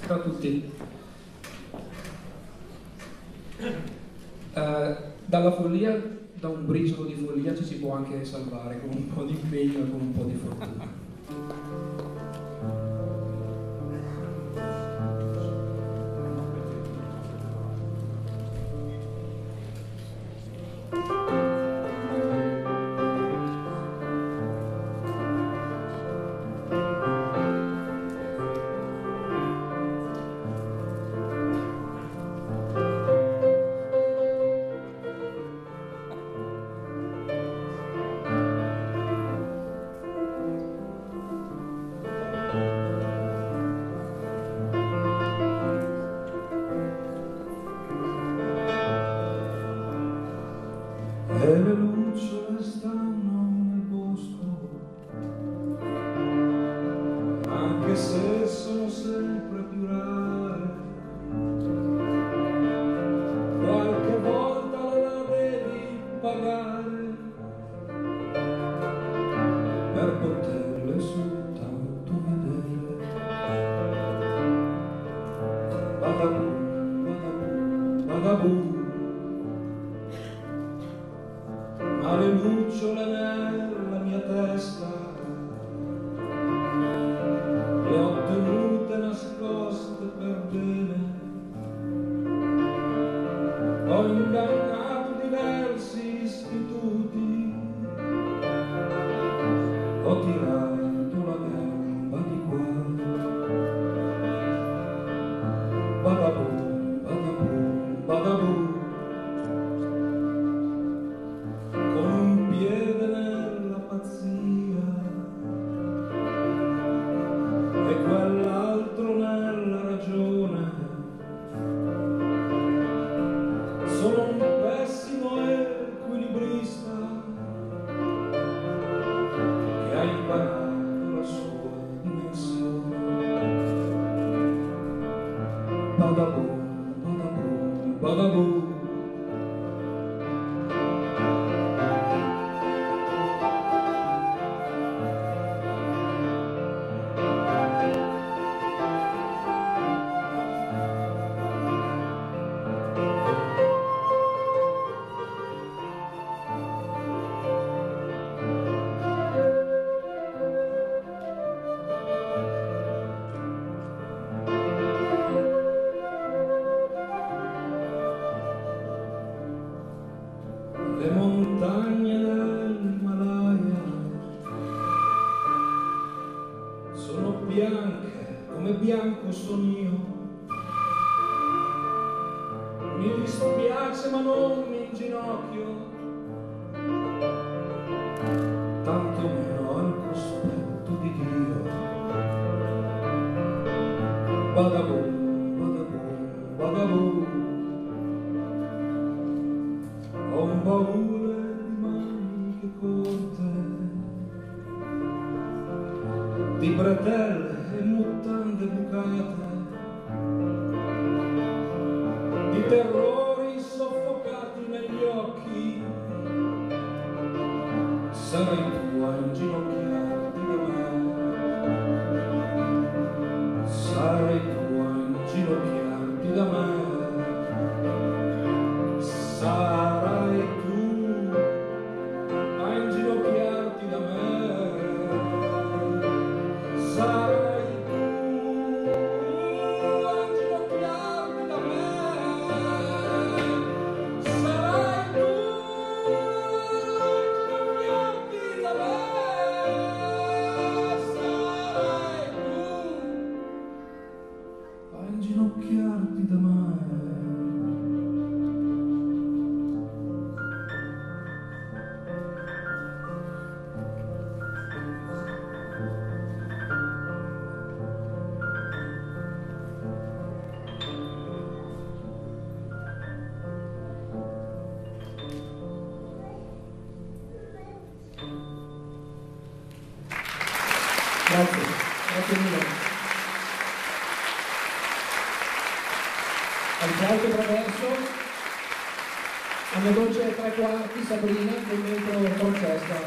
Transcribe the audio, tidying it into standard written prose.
Ciao a tutti. Dalla follia, da un briciolo di follia ci si può anche salvare con un po' di impegno e con un po' di fortuna. E le lucciole stanno nel bosco, anche se sono sempre più rare. Qualche volta la devi pagare per poterle soltanto vedere. Badaboo, badaboo, badaboo. Ma le lucciole nella mia testa le ho tenute nascoste per bene. Ho ingannato diversi istituti, ho tirato la gamba di qua. Badaboo, badaboo, badaboo. Piede nella pazzia e quell'altro nella ragione. Sono un pessimo equilibrista che ha imparato la sua dimensione. Badaboo, badaboo, badaboo. Le montagne dell'Himalaya sono bianche come bianco sono io. Mi dispiace ma non mi inginocchio, tanto meno al cospetto di Dio. Badaboo, badaboo, badaboo. Ho un baule di maniche corte, di bretelle e mutande bucate, di terrori soffocati negli occhi. Sarai tu a inginocchiarti da me, sarai tu a inginocchiarti da me. Sarai tu a inginocchiarti da me, sarai tu a inginocchiarti da me, sarai tu a inginocchiarti da me, sarai tu a inginocchiarti da me. Grazie, grazie mille. Al flauto traverso, a mia voce 3/4 Sabrina, commento Francesca.